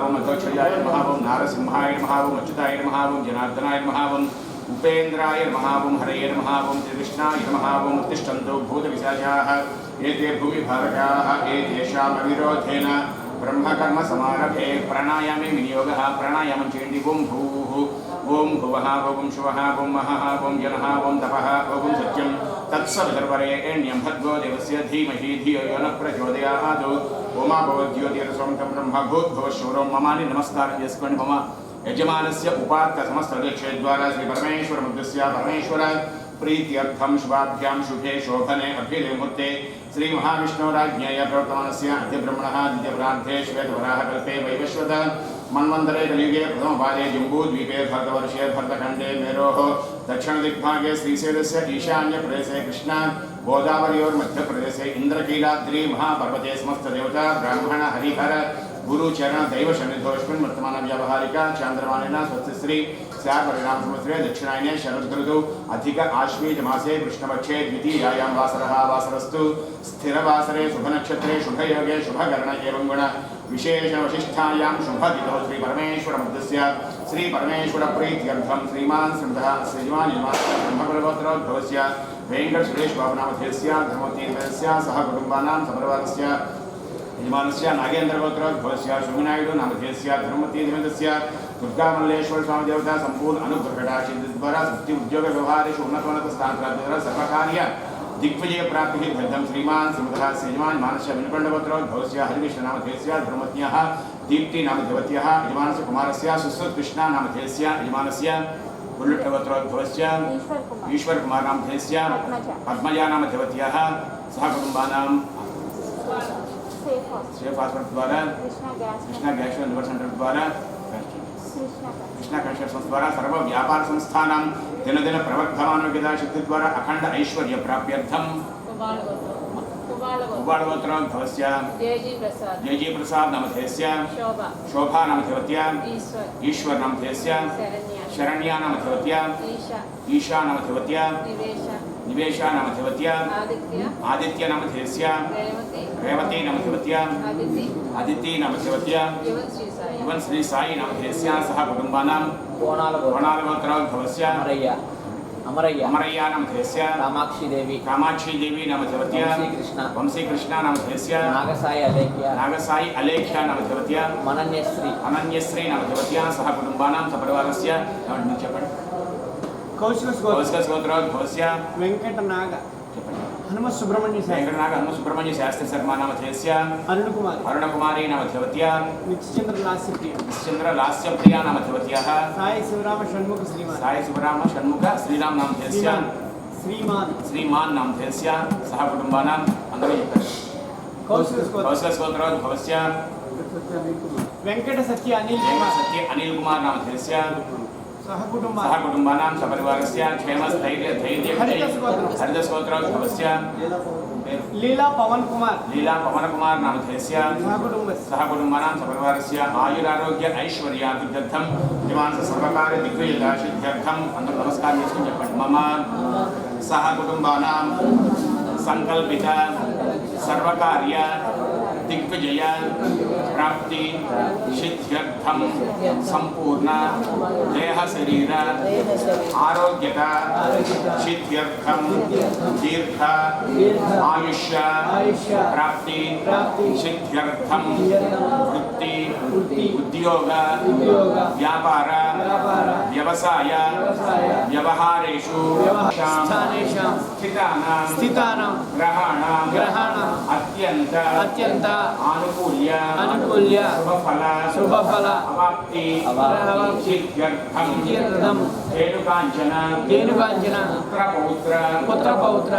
ओम अध्वक्षयाय नमः ओम नारसिंहाय नमः ओम अच्युताय नमः ओम जनार्दनाय नमः ओम उपेन्द्राय नमः ओम हरये नमः ओम श्रीकृष्णाय नमः ओम उत्तिष्ठन्तु भूतविशाखाः एते भूमिभारकाः एतेषाम् अविरोधेन ब्रह्मकर्म समारभे प्राणायामे विनियोगः प्राणायामं चेण्डि ओम भूः ओम भुवः ओम शुवः ओम महः ओम जनः ओम तपः ओम सत्यं तत्सवितर्वरेण्यं भद्गो देवस्य धीमहि धियो यो नः प्रचोदयात् ओमाभवद्योतिरसोमकं ब्रह्म भूद्भुवश्शूरो ममानि नमस्कारं చేసుకోండి मम यजमानस्य उपात्त समस्तदेक्षे द्वारा श्री परमेश्वर मुद्दस्य परमेश्वर प्रीत्यर्थं शुभाभ्यां शुभे शोभने अभ्युदय मुहूर्ते श्री महाविष्णुराज्ञेय प्रवर्तमानस्य अद्य ब्रह्मणः द्वितीयप्रार्थे श्वेतवराहकल्पे वैवस्वत मन्वन्तरे कलियुगे प्रथमपादे जम्बूद्वीपे भरतवर्षे भरतखण्डे मेरोः दक्षिणदिग्भागे श्रीशैलस्य ईशान्यप्रदेशे कृष्णा गोदावर्योर्मध्यप्रदेशे इन्द्रकीलाद्रि महापर्वते समस्तदेवता ब्राह्मण हरिहर गुरुचरण दैव सन्निधोऽस्मिन् वर्तमान व्यावहारिक चान्द्रमानेन स्वस्तिश्री स्यापरिणाम संवत्सरे दक्षिणायने शरदृतौ अधिक आश्वेज मासे कृष्णपक्षे द्वितीयायां वासरः वासरस्तु स्थिरवासरे शुभनक्षत्रे शुभयोगे शुभकर्ण एवं गुण विशेषवशिष्ठायां शुभदिनौ श्री परमेश्वर मुद्दस्य श्री परमेश्वर प्रीत्यर्थं श्रीमान् श्रीमतः श्रीमान् ब्रह्मकुलगोत्रोद्भवस्य वेङ्कट सुरेश बाबुनामधेयस्य धर्मतीर्थस्य सह कुटुम्बानां सपरिवारस्य यजमानस्य नागेन्द्रगोत्रोद्भवस्य शुभिनायुडु नामधेयस्य धर्मतीर्थस्य दुर्गामल्लेश्वर स्वामी देवता संपूर्ण अनुग्रहकटाक्षद्वारा वृत्ति उद्योग व्यवहारेषु उन्नतोन्नतस्थानप्राप्तिद्वारा सर्वकार्य दिग्विजय प्राप्तिः भद्रं श्रीमान् श्रीमतः यजमान मानस्य विनुकण्डगोत्रोद्भवस्य हरिकृष्णनामधेयस्य धर्मज्ञः दीप्ति नामधेयवत्यः यजमानस्य कुमारस्य सुश्रुतकृष्णा नामधेयस्य यजमानस्य बुल्लुट्टगोत्रोद्भवस्य ईश्वर कुमार नामधेयस्य पद्मजा नामधेयवत्यः सह कुटुम्बानां सेफ हास्पिटल द्वारा कृष्णा गैस लिवर सेंटर द्वारा कृष्णा कंस्ट्रक्शंस द्वारा सर्व व्यापार संस्थानां दिन दिन प्रवर्धमान शक्ति द्वारा अखंड ऐश्वर्य प्राप्त्यर्थं कुबालगोत्रोद्भवस्य जयजी प्रसाद नामधेयस्य शोभा नामधेयवत्या ईश्वर नामधेयस्य शरण्या नामधेयवत्या ईशा नामधेयवत्या निवेशा नामधेयवत्या आदित्य नामधेयस्य रेवती नामधेयवत्या आदित्य नामधेयवत्या युवन श्री साई नामधेयस्य सह कुटुम्बानां कोणालगोत्रोद्भवस्य अमरय्य नामधेयस्य कामाक्षी देवी नामधेयवत्या वंशी कृष्णा नामधेयस्य नागसाई अलेख्या नामधेयवत्या अनन्यश्री नामधेयवत्या सह कुटुम्बानां सपरिवारस्य कौशलगोत्रोद्भवस्य वेंकटनाग हनुमत सुब्रह्मण्य शास्त्री शर्मा नामधेयस्य अरुणकुमारी नामधेयवत्या निश्चंद्र लास्यप्रिया नामधेयवत्याः साई शिवराम षण्मुख श्रीराम नामधेयस्य श्रीमान् नामधेयस्य सह कुटुम्बानां अंदरూ చెప్పారు कौशलगोत्रोद्भवस्य वेंकट सत्य अनिल कुमार नामधेयस्य सह कुटुम्बानां सपरिवारस्य क्षेमस्थैर्य हरिदस्गोत्रोद्भवस्य लीला पवन कुमार नामधेयस्य सह कुटुम्बानां सपरिवारस्य आयुरारोग्य ऐश्वर्याभिवृद्ध्यर्थं यजमानस्य सर्वकार्य दिग्विजयसिद्ध्यर्थं అందరూ నమస్కారం చేసుకొని చెప్పండి मम सह कुटुम्बानां संकल्पित सर्वकार्य दिग्विजय प्राप्ति सिद्ध्यर्थं संपूर्ण देह शरीर आरोग्यता सिद्ध्यर्थं दीर्घ आयुष्य प्राप्ति सिद्ध्यर्थं वृत्ति उद्योग व्यापार व्यवसाय व्यवहारेषु स्थितानां ग्रहाणां अत्यंत अनुकूल्य शुभफल अवाप्ति सिद्ध्यर्थं धेनुकाञ्चन पुत्रपौत्र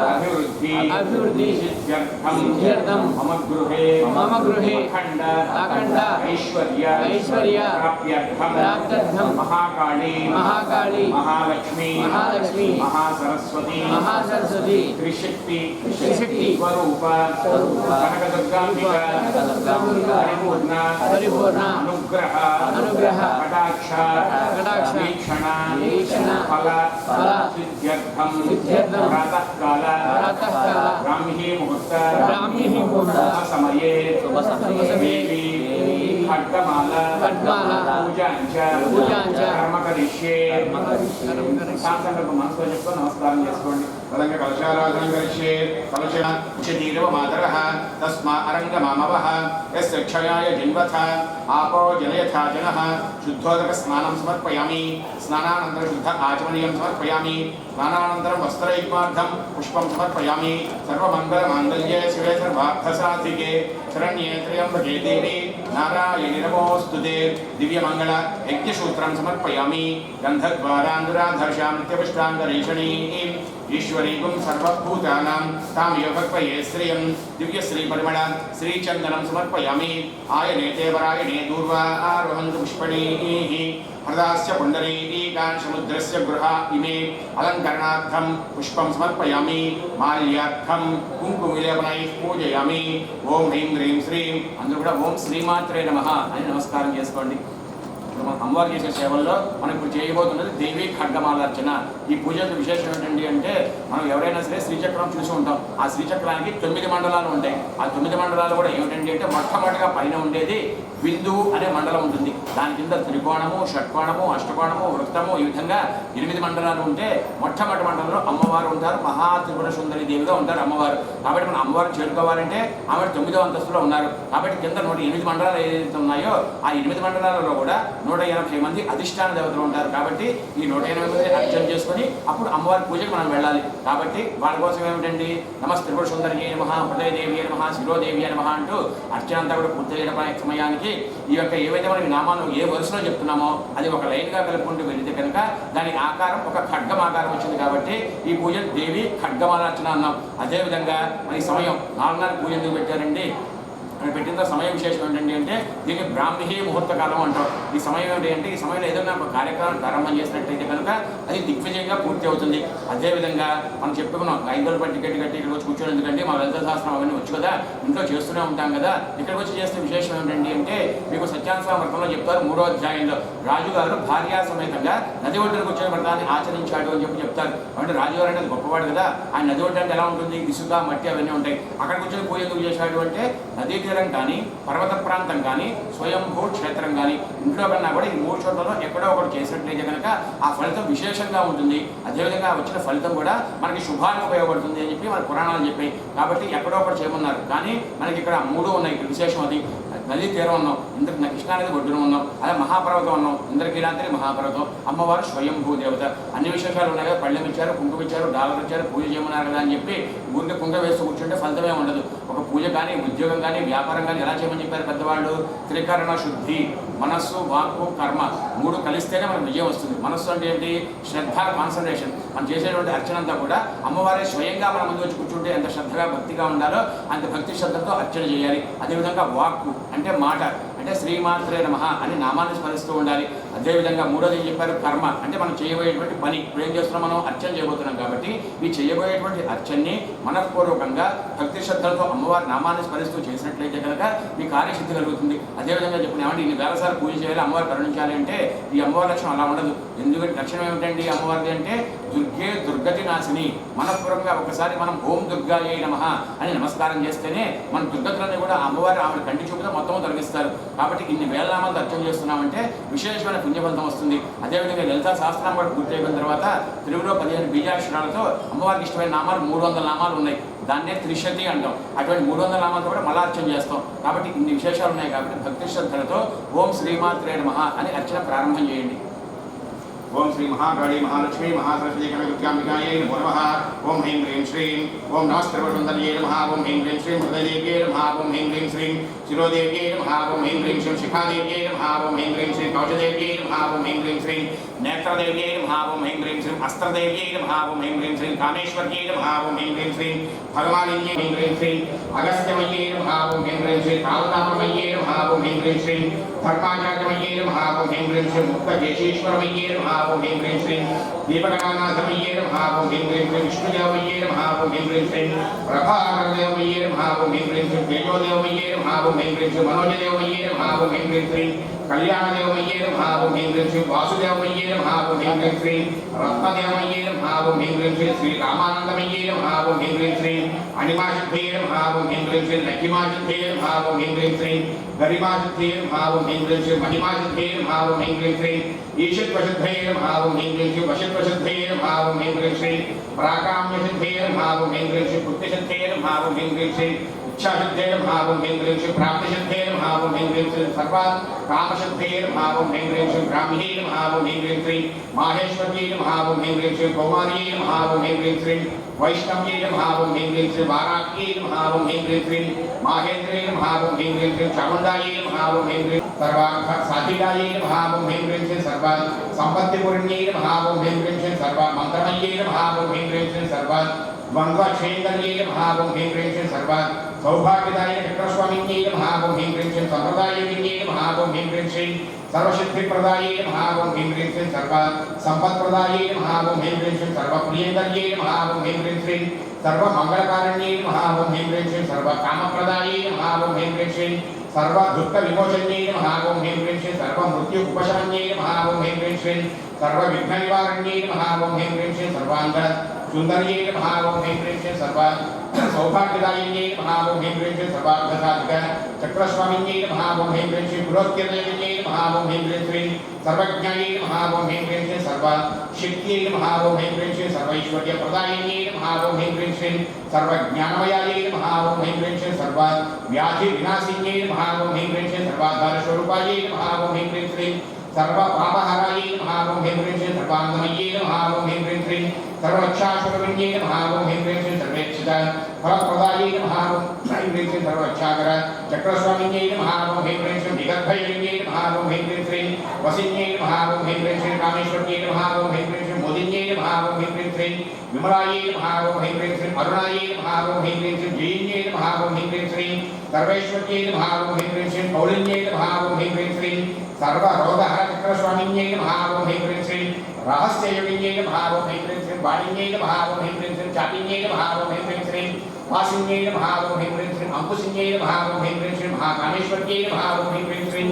अभिवृद्धि सिद्ध्यर्थं मम गृहे अखंड ऐश्वर्य प्राप्त्यर्थं महाकाली महालक्ष्मी महासरस्वती त्रिशक्ति स्वरूप कनकदुर्गांबिका परिपूर्ण अनुग्रह कटाक्ष वीक्षण फल सिद्ध्यर्थं प्रातःकाल ब्राह्मी मुहूर्त समये देवी ఖడ్గమాల పూజాంచ కర్మ కరిష్యే సంకల్ప మనసులో చెప్పుకొని నమస్కారం చేసుకోండి. తదంగా కలశారాధన కరిష్యే కలశ తీరవ మాతరః తస్మా అరంగమామవః యస్య క్షయాయ జిన్వథ ఆపో జనయథా జనః శుద్ధోదక స్నానం సమర్పయామి. స్నానానంతరం శుద్ధ ఆచమనీయం సమర్పయామి. స్నానానంతరం వస్త్రయుగ్మార్థం పుష్పం సమర్పయామి. సర్వమంగళమాంగళ్యే శివే సర్వార్థసాధికే శరణ్యే త్ర్యంబకే దేవి నారాయణి నమోస్తుతే. దివ్యమంగళ యజ్ఞసూత్రం సమర్పయామి. గంధద్వారాంధురాధర్షాం నిత్యపుష్టాంగరీషణీం ఈశ్వరీం సర్వభూతానాం తామివ భక్వయే శ్రియం దివ్యశ్రీ పరిమళ శ్రీచందనం సమర్పయామి. ఆయనేతే వరాయణే దూర్వా ఆరోహంతు పుష్పణీః హృదాస్య పుండరీకాన్ సముద్రస్య గృహ ఇమే అలంకరణార్థం పుష్పం సమర్పయామి. మాల్యార్థం కుంకుమలేపనైః పూజయామి. ఓం హ్రీం హ్రీం శ్రీం అందరూ కూడా ఓం శ్రీమాత్రే నమః అని నమస్కారం చేసుకోండి. ఇప్పుడు మనం అమ్మవారు చేసే సేవల్లో మనం ఇప్పుడు చేయబోతున్నది దేవి ఖడ్గమాలార్చన. ఈ పూజ విశేషం ఏంటండి అంటే మనం ఎవరైనా సరే శ్రీచక్రం చూసి ఉంటాం. ఆ శ్రీచక్రానికి 9 మండలాలు ఉంటాయి. ఆ 9 మండలాలు కూడా ఏమిటండి అంటే మొట్టమొదటిగా పైన ఉండేది బిందువు అనే మండలం ఉంటుంది. దాని కింద త్రికోణము, షట్కోణము, అష్టకోణము, వృత్తము ఈ విధంగా 8 మండలాలు ఉంటే మొట్టమొదటి మండలంలో అమ్మవారు ఉంటారు. మహా త్రిపుర సుందరి దేవిగా ఉంటారు అమ్మవారు. కాబట్టి మనం అమ్మవారిని చేరుకోవాలంటే ఆమె 9వ అంతస్తులో ఉన్నారు. కాబట్టి కింద 108 మండలాలు ఏదైతే ఉన్నాయో ఆ 8 మండలాలలో కూడా 180 మంది అధిష్టాన దేవతలు ఉంటారు. కాబట్టి ఈ 180 మంది అర్చన చేసుకుని అప్పుడు అమ్మవారి పూజకి మనం వెళ్ళాలి. కాబట్టి వాళ్ళ కోసం ఏమిటండి నమస్తే త్రిపుర సుందరి నమః, హృదయదేవి నమః, శిరోదేవి నమః అంటూ అర్చన అంతా కూడా పూర్తయ్యే సమయానికి ఈ యొక్క ఏవైతే మనం నామాలు ఏ వరుసలో చెప్తున్నామో అది ఒక లైన్గా కలుపుకుంటూ వెళితే కనుక దాని ఆకారం ఒక ఖడ్గం ఆకారం వచ్చింది. కాబట్టి ఈ పూజ దేవి ఖడ్గమాలార్చన అన్నాం. అదేవిధంగా మరి సమయం 4:30 పూజ ఎందుకు పెట్టారండి అని పెట్టిన సమయం విశేషం ఏంటంటే అంటే దీన్ని బ్రాహ్మీ ముహూర్త కాలం అంటారు. ఈ సమయం ఏంటి అంటే ఈ సమయంలో ఏదైనా ఒక కార్యక్రమం ప్రారంభం చేసినట్టయితే కనుక అది దిగ్విజయంగా పూర్తి అవుతుంది. అదేవిధంగా మనం చెప్పుకున్నాం 5 రోజుల టికెట్ కట్టి ఇక్కడికి వచ్చి కూర్చొని ఎందుకంటే మా లలిత శాస్త్రం అవన్నీ వచ్చు కదా, ఇంట్లో చేస్తూనే ఉంటాం కదా. ఇక్కడికి వచ్చి చేస్తే విశేషం ఏంటండి అంటే మీకు సత్యానుసార వ్రతంలో చెప్తారు 3వ అధ్యాయంలో రాజుగారు భార్యా సమేతంగా నది ఒడ్డుకు వచ్చే వ్రతాన్ని ఆచరించాడు అని చెప్తారు. అంటే రాజుగారు అంటే గొప్పవాడు కదా, ఆయన నది ఒడ్డు అంటే ఎలా ఉంటుంది, ఇసుక మట్టి అవన్నీ ఉంటాయి. అక్కడికి వచ్చి పూజ ఎందుకు చేశాడు అంటే నదీ తీరం కానీ పర్వత ప్రాంతం కానీ స్వయంభూ క్షేత్రం కానీ ఇంట్లో కన్నా కూడా ఈ 3 చోట్లలో ఎక్కడో ఒకటి చేసినట్లయితే కనుక ఆ ఫలితం విశేషంగా ఉంటుంది. అదేవిధంగా వచ్చిన ఫలితం కూడా మనకి శుభానికి ఉపయోగపడుతుంది అని చెప్పి మన పురాణాలు చెప్పాయి. కాబట్టి ఎక్కడో ఒకటి చేయమన్నారు. కానీ మనకి ఇక్కడ 3 ఉన్నాయి. ఇక్కడ విశేషం అది నదీ తీరం ఉన్నాం, ఇంద్ర కృష్ణానది ఒడ్డున ఉన్నాం, అదే మహాపర్వతం ఉన్నాం, ఇంద్రకీలాద్రి మహాపర్వతం, అమ్మవారు స్వయంభూ దేవత. అన్ని విశేషాలు ఉన్నాయి కదా, పళ్ళెం ఇచ్చారు, కుంకుమ ఇచ్చారు, డాలర్ ఇచ్చారు, పూజ చేయమన్నారు కదా అని చెప్పి ఊరికే కుంక వేస్తూ కూర్చుంటే ఫలితమే ఉండదు. ఒక పూజ కానీ ఉద్యోగం కానీ వ్యాపారం కానీ ఎలా చేయమని చెప్పారు పెద్దవాళ్ళు? త్రికరణ శుద్ధి, మనస్సు, వాక్కు, కర్మ 3 కలిస్తేనే మనకు విజయం వస్తుంది. మనస్సు అంటే ఏంటి? శ్రద్ధ, కాన్సన్ట్రేషన్. మనం చేసేటువంటి అర్చన అంతా కూడా అమ్మవారే స్వయంగా మన ముందు వచ్చి కూర్చుంటే ఎంత శ్రద్ధగా భక్తిగా ఉండాలో అంత భక్తి శ్రద్ధతో అర్చన చేయాలి. అదేవిధంగా వాక్కు అంటే మాట, అంటే శ్రీమాత్రే నమః అని నామాన్ని స్మరిస్తూ ఉండాలి. అదేవిధంగా 3వది చెప్పారు కర్మ, అంటే మనం చేయబోయేటువంటి పని. ఇప్పుడు ఏం చేస్తున్నాం? మనం అర్చన చేయబోతున్నాం. కాబట్టి ఈ చేయబోయేటువంటి అర్చనని మనఃపూర్వకంగా భక్తి శ్రద్ధలతో అమ్మవారి నామాన్ని స్మరిస్తూ చేసినట్లయితే కనుక మీ కార్యసిద్ధి కలుగుతుంది. అదేవిధంగా చెప్పిన ఏమంటే ఇన్ని వేల సార్లు పూజ చేయాలి, అమ్మవారు కరుణించాలి అంటే ఈ అమ్మవారి లక్షణం అలా ఉండదు. ఎందుకంటే లక్షణం ఏమిటండి అమ్మవారిది అంటే దుర్గే దుర్గతి నాశిని. మనఃపూర్వకంగా ఒకసారి మనం ఓం దుర్గాయై నమః అని నమస్కారం చేస్తేనే మన దుర్గతులన్నీ కూడా అమ్మవారు ఆవిడ కంటి చూపుతో మొత్తం తొలగిస్తారు. కాబట్టి ఇన్ని వేల నామాలు అర్చన చేస్తున్నామంటే విశేషమైన పుణ్యఫలితం వస్తుంది. అదేవిధంగా లలితా సహస్రనామం కూడా పూర్తి అయిపోయిన తర్వాత తెలుగులో 15 బీజాక్షరాలతో అమ్మవారికి ఇష్టమైన నామాలు 300 నామాలు ఉన్నాయి. దాన్నే త్రిశతి అంటాం. అటువంటి 300 నామాలతో కూడా మళ్ళా అర్చన చేస్తాం. కాబట్టి ఇన్ని విశేషాలు ఉన్నాయి. కాబట్టి భక్తి శ్రద్ధలతో ఓం శ్రీమాత్రే నమః అని అర్చన ప్రారంభం చేయండి. ఓం శ్రీ మహాకాళీ మహాలక్ష్మీ మహాసరస్వతీ కనకదుర్గాంబికాయై నమో నమః. ఓం హ్రీం హ్రీం శ్రీం ఓం నమస్తే త్రిపురసుందర్యై నమః. ఓం హ్రీం హ్రీం శ్రీం హృదయదేవ్యై నమః. ఓం హ్రీం హ్రీం శ్రీం శిరోదేవ్యై నమః. ఓం హ్రీం హ్రీం శ్రీం శిఖాదేవ్యై నమః. ఓం హ్రీం హ్రీం శ్రీం కౌశదేవ్యై నమః. ఓం హ్రీం హ్రీం శ్రీం నేత్రదేవ్యై నమః. ఓం హ్రీం హ్రీం శ్రీం అస్త్రదేవ్యై నమః. ఓం హ్రీం హ్రీం శ్రీం కామేశ్వర్యై నమః. ఓం హ్రీం హ్రీం శ్రీం భగవానిన్యై హ్రీం హ్రీం శ్రీం అగస్త్యమయ్యై నమః. ఓం హ్రీం హ్రీం శ్రీం కాలతాపమయ్యై నమః. ఓం హ్రీం హ్రీం శ్రీం ధర్మాచార్యమయ్యై నమః. ఓం హ్రీం హ్రీం శ్రీం ముక్తకేశీశ్వరమయ్యై నమః. ఓం హ్రీం హ్రీం శ్రీం దీపకనాథమయ్యై నమః. ఓం హ్రీం హ్రీం శ్రీం విష్ణుదేవమయ్యై నమః. ఓం హ్రీం హ్రీం శ్రీం ప్రభాకరదేవమయ్యై నమః. ఓం హ్రీం హ్రీం శ్రీం తేజోదేవమయ్యై నమః. ఓం హ్రీం హ్రీం శ్రీం మనోజదేవమయ్యై నమః. ఓం హ్రీం హ్రీం శ్రీం కళ్యాణదేవమయ్యై నమః. ఓం హ్రీం ह्रीं श्री वासुदेवमय्ये नमः ओं ह्रीं श्री रत्नदेवमय्ये नमः ओं ह्रीं श्री श्री रामानंदमय्ये नमः ओं ह्रीं श्री अणिमासिद्धये नमः ओं ह्रीं श्री लक्ष्मीमासिद्धये नमः ओं ह्रीं श्री गरिमासिद्धये नमः ओं ह्रीं श्री महिमासिद्धये नमः ओं ह्रीं श्री ईशत्वसिद्धये नमः ओं ह्रीं श्री वशत्वसिद्धये नमः ओं ह्रीं श्री प्राकाम्यसिद्धये नमः ओं ह्रीं श्री पुत्तिसिद्धये नमः ओं ह्रीं श्री इच्छासिद्धये नमः ओं ह्रीं श्री प्राप्तिसिद्धये नमः ओं ह्रीं श्री सर्वात् कामसिद्धये नमः ओं ह्रीं श्री ब्राह्म्ये नमः ओं ह्रीं श्री माहेश्वर्ये नमः ओं ह्रीं श्री कौमार्ये नमः ओं ह्रीं श्री वैष्णव्ये नमः ओं ह्रीं श्री वाराह्ये नमः ओं ह्रीं श्री माहेन्द्रे नमः ओं ह्रीं श्री चामुण्डाये नमः ओं ह्रीं सर्वात् साधिकाये नमः ओं ह्रीं श्री सर्वात् सम्पत्तिपूर्ण्ये नमः ओं ह्रीं श्री सर्वात् मन्त्रमये नमः ओं ह्रीं श्री सर्वात् द्वन्द्वक्षेत्रये नमः ओं ह्रीं श्री सर्वात् सौभाग्यदायिने चक्रस्वामिन्ये नमः ओं ह्रीं श्री सम्प्रदायविन्ये नमः ओं ह्रीं श्री सर्वसिद्धिप्रदाये नमः ओं ह्रीं श्री सर्वात् सम्पत्प्रदाये नमः ओं ह्रीं श्री सर्वप्रियङ्कर्ये नमः ओं ह्रीं श्री सर्वमङ्गलकारण्ये नमः ओं ह्रीं श्री सर्वकामप्रदाये नमः ओं ह्रीं श्री सर्वदुःखविमोचन्ये नमः ओं ह्रीं श्री सर्वमृत्यु उपशमन्ये नमः ओं ह्रीं श्री सर्वविघ्ननिवारण्ये नमः ओं ह्रीं श्री सर्वाङ्ग सुंदर्ये नमः ओं ह्रीं श्री सर्वात् सौभाग्यदायिन्ये नमः ओं ह्रीं श्री सर्वार्थसाधिक चक्रस्वामिन्ये नमः ओं ह्रीं श्री पुरोक्तिर्देविन्ये नमः ओं ह्रीं श्री सर्वज्ञाये नमः ओं ह्रीं श्री सर्वात् शक्त्यै नमः ओं ह्रीं श्री सर्वैश्वर्यप्रदायिन्ये नमः ओं ह्रीं श्री सर्वज्ञानमयाये नमः ओं ह्रीं श्री सर्वात् व्याधिविनाशिन्ये नमः ओं ह्रीं श्री सर्वाधारस्वरूपाये नमः ओं ह्रीं श्री सर्वपापहराये नमः ओं ह्रीं श्री सर्वानन्दमये नमः ओं ह्रीं श्री सर्वरक्षास्वरूपिण्ये नमः ओं ह्रीं श्री सर्वेक्षित फलप्रदाये नमः ओं ह्रीं श्री सर्वरक्षाकर चक्रस्वामिन्ये नमः ओं ह्रीं श्री विगर्भयिन्ये नमः ओं ह्रीं श्री वसिन्ये नमः ओं ह्रीं श्री कामेश्वर्ये नमः ओं ह्रीं श्री मोदिन्ये नमः ओं ह्रीं श्री विमलाये नमः ओं ह्रीं श्री अरुणाये नमः ओं ह्रीं श्री जयिन्ये नमः ओं ह्रीं श्री सर्वेश्वर्ये नमः ओं ह्रीं श्री कौलिन्ये नमः ओं ह्रीं श्री सर्वरोगहर चक्रस्वामिन्ये नमः ओं ह्रीं श्री रहस्ययोगिन्ये नमः ओं ह्रीं श्री वाणिन्ये नमः ओं ह्रीं श्री चापिन्ये नमः ओं ह्रीं श्री वासिन्ये नमः ओं ह्रीं श्री अंकुशिन्ये नमः ओं ह्रीं श्री महाकामेश्वर्ये नमः ओं ह्रीं श्री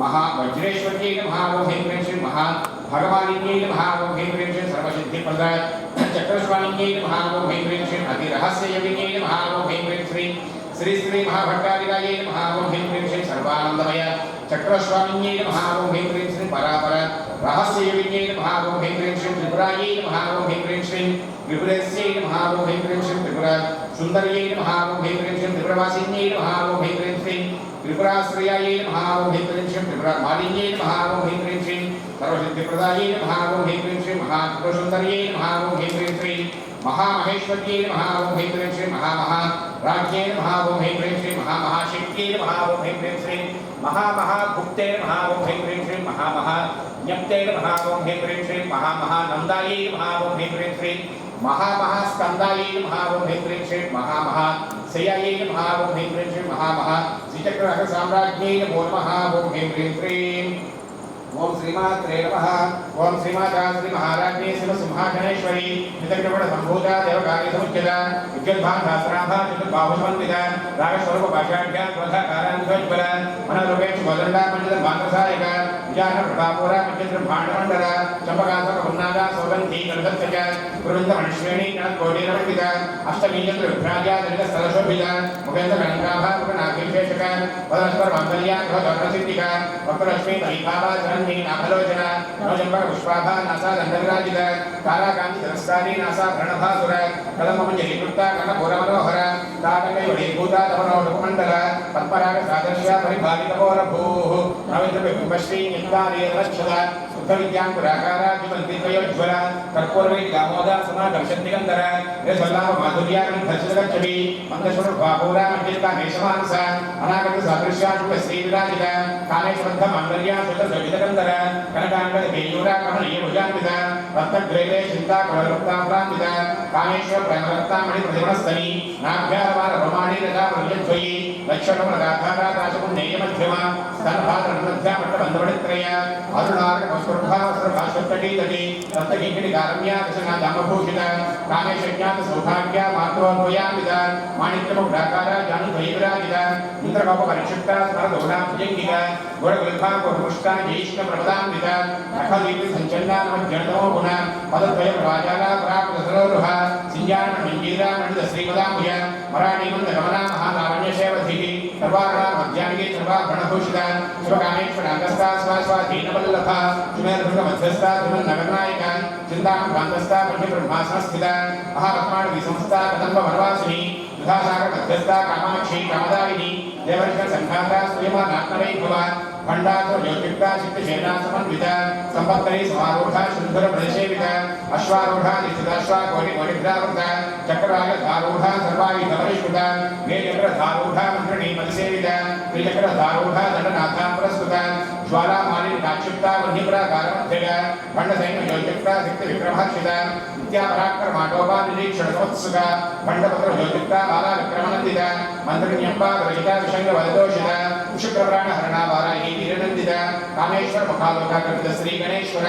महावज्रेश्वर्ये नमः ओं ह्रीं श्री महाभगवानिन्ये नमः ओं ह्रीं श्री सर्वसिद्धिप्रद चक्रस्वामिन्ये नमः ओं ह्रीं श्री अतिरहस्ययोगिन्ये नमः ओं ह्रीं श्री श्री श्री महाभट्टारिकाये नमः ओं ह्रीं श्री सर्वानन्दमय चक्रस्वामिन्ये नमः ओं ह्रीं श्री परापर रहस्ययोगिन्ये नमः ओं ह्रीं श्री त्रिपुराये नमः ओं ह्रीं श्री त्रिपुरेस्ये नमः ओं ह्रीं श्री त्रिपुरा सुन्दर्ये नमः ओं ह्रीं श्री त्रिपुरवासिन्ये नमः ओं ह्रीं श्री त्रिपुराश्रयाये नमः ओं ह्रीं श्री त्रिपुरमालिन्ये नमः ओं ह्रीं श्री सर्वसिद्धिप्रदाये नमः ओं ह्रीं श्री महात्रिपुरसुन्दर्ये नमः ओं ह्रीं श्री महामहेश्वर्ये नमः ओं ह्रीं श्री महामहाराज्ये नमः ओं ह्रीं श्री महामहाशक्त्यै नमः ओं ह्रीं श्री महामहाभुक्ते नमः ओं ह्रीं श्री महामहाज्ञप्ते नमः ओं ह्रीं श्री महामहानन्दायै नमः ओं ह्रीं श्री महामहास्कन्दायै नमः ओं ह्रीं श्री महामहाशयायै नमः ओं ह्रीं श्री महामहाश्रीचक्रसाम्राज्ञै नमो नमः ओं ह्रीं श्री ओम श्रीमात्रे नमः ओम श्रीमाता श्री महाराज्ञे शिवसिंहासनेश्वरी नितग्रवण संभूता देवकार्य समुच्चता विद्युद्भान्धास्त्राभा चतुर्बाहुसमन्विता रागस्वरूप भाषाढ्या क्रोधाकारान्ध्वज्वल मनोरूपेक्षु वदण्डा पञ्चदर्भान्तसायका विजान प्रभापुरा पञ्चदर्भाण्डमण्डला चम्पकासक हुन्नादा सौगन्धी कलदत्तच गुरुविन्दमणिश्रेणी कणकोटिरमण्डिता अष्टमीचन्द्रविभ्राजा दलितस्थलशोभिता मुखेन्द्रकणिकाभा मुखनाभिषेचका वदनस्वरमङ्गल्या गृहधर्मसिद्धिका वक्रलक्ष्मी दहिभावा नाभलोचना नवजंबर पुष्पाभा नासा दंडविराजित कालाकांति तिरस्कारी नासा प्रणभासुर कलममंजलीकृता कर्णपूरमनोहर ताटकैवलीभूता तमनोडुपमण्डल पद्मराग सादृश्य परिभावितमोरभूः रवीन्द्रबिम्बश्री नित्यानेरक्षदा शुद्धविद्याङ्कुराकारा जीवन्तीत्वयोज्ज्वल कर्पूरवैदामोदा समादर्शन्तिगन्धर निसल्लाभमाधुर्याग्निधर्षितगच्छति मन्दस्वरूपापूरा मञ्जिता मेषमांस अनागतसादृश्या शुभश्रीविराजित कालेश्वरद्धमाङ्गल्या सुतसवितगन्धर कनकाङ्गलकेयूरा कमलीयभुजान्वित रत्नग्रैले चिन्ताकलरुक्ताम्रान्वित कामेश्वर प्रेमरत्नामणिप्रतिमस्तनी नाभ्यारवारप्रमाणे तथा प्रत्यध्वयि लक्षणं राधाराजपुण्यमध्यमा स्तनभाद्रमध्यामट्टबन्धवनित्रय अरुणार्कवस्त्रभावस्त्रभास्वत्तटीतटी रक्तकिङ्किणिकारम्या कृष्णादामभूषिता कामेशज्ञातसौभाग्या मातृभयामिता माणिक्यमुग्धाकारा जानुद्वयविराजिता इन्द्रकोपपरिक्षिप्ता स्मरदोषा भुजङ्गिका गुणगुल्फा पुरुष्टा जैष्णप्रपदान्विता नखदीप्ति सञ्चन्ना नमज्जनतमो गुणा पदद्वयप्रवाजाला पराकुलसरोरुहा सिञ्जानमञ्जीरा मण्डितश्रीपदाम्बुज मराणीमन्दगमना महालावण्यशेवधिः सर्वारणा मध्याङ्गे सर्वाभरणभूषिता शिवकामेश्वराङ्गस्था स्वास्वाधीनवल्लभा सुमेरुमध्यस्था सुमन्नगरनायिका चिन्तामभ्रान्तस्था पञ्चब्रह्मासनस्थिता महापद्माणविसंस्था कदम्बवनवासिनी सुधासागर मध्यस्था कामाक्षी कामदायिनी देवर्षण संघाता सूर्यमानात्मवैभवा भंडासुर ज्योतिर्गा चित्तसेना समन्विता संपत्करी समारूढ़ा सुंदर प्रदेशेविता अश्वारूढ़ा निश्चिताश्वा कोटि कोटिभ्रावृता चक्राय धारूढ़ा सर्वायुध परिष्कृता वेचक्र धारूढ़ा मंत्रिणी परिसेविता त्रिचक्र धारूढ़ा दंडनाथा पुरस्कृता ज्वाला मालिनी काक्षिप्ता वह्निप्राकारमध्यगा भंडसैन्य ज्योतिर्गा शक्ति विक्रमहर्षिता नित्यापराक्रमाटोपा निरीक्षण समुत्सुका भंडपत्र ज्योतिर्गा बाला विक्रमनंदिता मंत्रिण्यंबा रचिता विषंग वददोषिता शुक्रप्राण हरणा वाराही वीरनंदिता कामेश्वर मुखालोकाकृत श्री गणेश्वर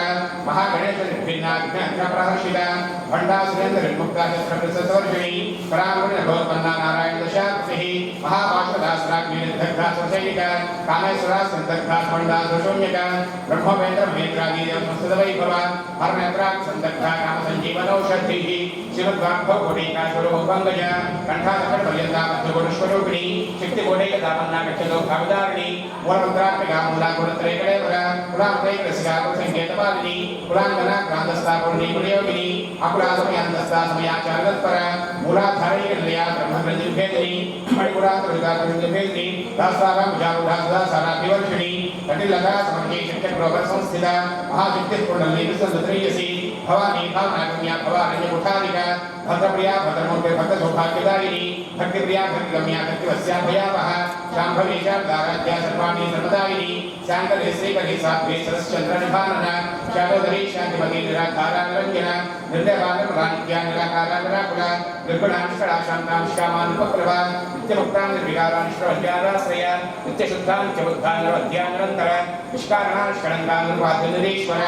महागणेश निर्भिन्नाग्न प्रहर्षिता भंडा सुरेंद्र विमुक्ता शस्त्रप्रसवर्षिणी परामुनि भगवत्पन्ना नारायण दशाक्षिः महापाशदासराग्नि निर्दग्धा स्वसैनिका कामेश्वरा संदग्धा भंडा सुशून्यका ब्रह्मवेंद्र महेंद्रादि संस्तवैभव हरनेत्राक् संदग्धा काम संजीवनौषधिः शिवद्वाग्भव कोटिका स्वरूपंगज कंठासकट पर्यंता मध्यगुणस्वरूपिणी शक्ति कोटिकदापन्ना गच्छतो भावदारिणी मूलमन्त्रात्मिका मूलागुणत्रयकलेवरा पुरामत्रयकरसिका संकेतपालिनी पुरांगना क्रांतस्था पूर्णी प्रयोगिनी अकुलासमयान्तस्था समयाचारतत्परा मूलाधारैकनिलया ब्रह्मग्रन्थिभेदिनी मणिपुरान्तर्विदातर्विभेदिनी दासाराम विजारूढा सदासाराभिवर्षिणी कटिलता समर्गे शक्तिप्रोपर संस्थिता महाशक्तिपूर्णली विसंधत्रियसी भवानी भावनागम्या भवारण्यकुठारिका भद्रप्रिया भद्रमूर्ते भक्तसौभाग्यदायिनी भक्तिप्रिया भक्तिगम्या भक्तिवस्या भयावह शाम्भवी शारदाराध्या सर्वाणी सर्वदायिनी शांकरे श्रीकरी साध्वी सरश्चन्द्रनिभानना शालोदरी शान्तिमती निराकारा निरञ्जना निर्देवानमरानित्या निराकारा निराकुला निर्गुणानिष्कला शान्तांश्यामानुपप्रभा नित्यमुक्ता निर्विकारा निष्प्रवद्याराश्रया नित्यशुद्धा नित्यबुद्धा निरवद्या निरन्तर निष्कारणा निष्कलङ्का निर्वाद्यनिरीश्वर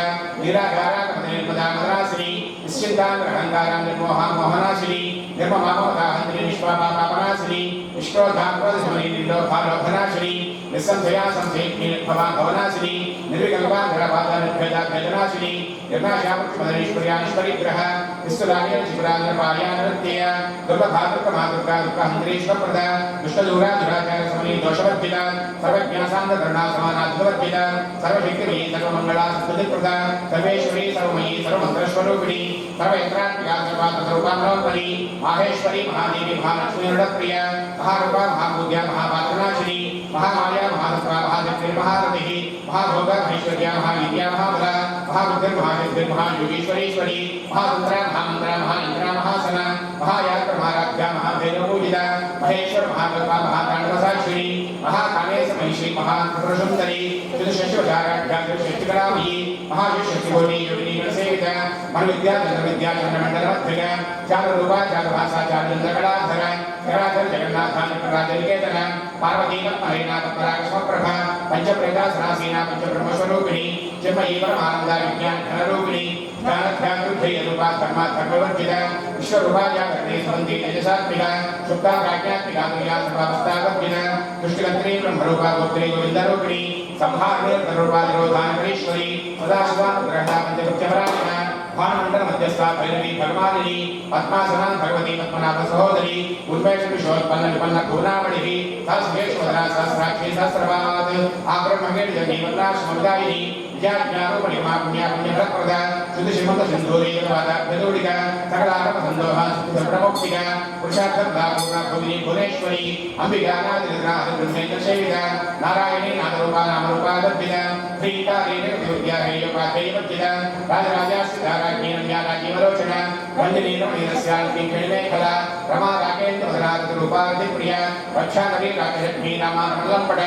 निराकारा कमलनिर्मदा मदनासिनी निश्चिन्ता निरहङ्कारा निर्मोहा मोहनाशिनी निर्ममाममदाहन्त्रि निष्पापापापनाशिनी निष्क्रोधाक्रोधशमनी निर्लोभालोभनाशिनी निस्संशया संशयज्ञ निर्भवा भवनाशिनी निर्विकल्पा निरबाधा निर्भेदा भेदनाशिनी निर्नाशापक्षमदनीश्वर्यानीश्वरिग्रह निस्तुलान्य शिवरा निर्वार्या नृत्यय दुर्लभादुर्गमादुर्गा दुर्गहन्त्रीश्वरप्रदा दुष्टदूरा दुराचार समनी दोषवर्जिता सर्वज्ञासान्तकरुणा समानाधिवर्जिता सर्वशक्तिमयी सर्वमङ्गला सत्पतिप्रदा सर्वेश्वरी सर्वमयी सर्वमन्त्रस्वरूपिणी सर्वयन्त्रात्मिका सर्वात्मरूपामनोत्परी माहेश्वरी महादेवी महालक्ष्मीर्णप्रिया महारूपा महापूज्या महापात्रनाशिनी महामाया महासत्ता महाशक्ति महारतिः महाभोगा महेश्वर्या महाविद्या महाबला महाबुद्धिर् महासिद्धिर् महायोगीश्वरीश्वरी महातंत्रा महामंत्रा महायंत्रा महासना महायात्र महाराध्या महाभैरवपूजिता महेश्वर महाकल्पा महातांडवसाक्षिणी महाकामेश महिषी महात्रिपुरसुंदरी चतुष्षष्टिवचाराढ्या चतुष्षष्टिकलामयी महाशक्तिकोटि योगिनी गणसेविता मनोविद्या चंद्रविद्या चंद्रमंडलमध्यगा चारुरूपा चारुभाषा चारुचंद्रकलाधर चराचर जगन्नाथान्यराजनिकेतन पार्वती पद्महेना पद्मरागस्वप्रभा पंचप्रेता सनासीना पंचब्रह्मस्वरूपिणी चिन्मयी परमानंदा विज्ञान घनरूपिणी ज्ञानध्यानरूपा धर्मा धर्मवर्जिता विश्वरूपा जागरणे समन्ति तेजसात्मिका सुप्ता प्राज्ञात्मिका तुल्या सर्वावस्थावर्जिता दुष्टगंत्री ब्रह्मरूपा गोत्री गोविंदरूपिणी संहारणे धरूपा निरोधानकरीश्वरी सदाशिवानुग्रहणा पंचकृत्यपरायणा भानुमंडल मध्यस्था भैरवी भगवानिनी पद्मासना भगवती पद्मनाभ सहोदरी उन्मेष विश्वोत्पन्न विपन्न पूर्णामणिः सहस्रेश्वरा सहस्राक्षी सहस्रपाद आब्रह्मगेण जगीवन्ना समदायिनी ज्ञानोपरिमा पुण्या पुण्यफलप्रदा शुद्ध श्रीमंत सिंधूरी वादा भेदोडिका सकलारम संदोहा सुप्रमुक्तिका पुरुषार्थदा पूर्णा भुवनी भुवनेश्वरी अंबिका नादिग्रहा ब्रह्मेन्द्र सेविका नारायणी नामरूपा नामरूपा दर्पिता प्रीता रीतिक विद्या हेयोपा देवज्जिता राजराजास्थिता राज्ञी रम्या राजीवलोचना वंदनी रमणीरस्याल्पी खिणिमेखला रमा राकेन्द्र मदनाथ रूपा रतिप्रिया रक्षाकरी राजलक्ष्मी नामानमलंपट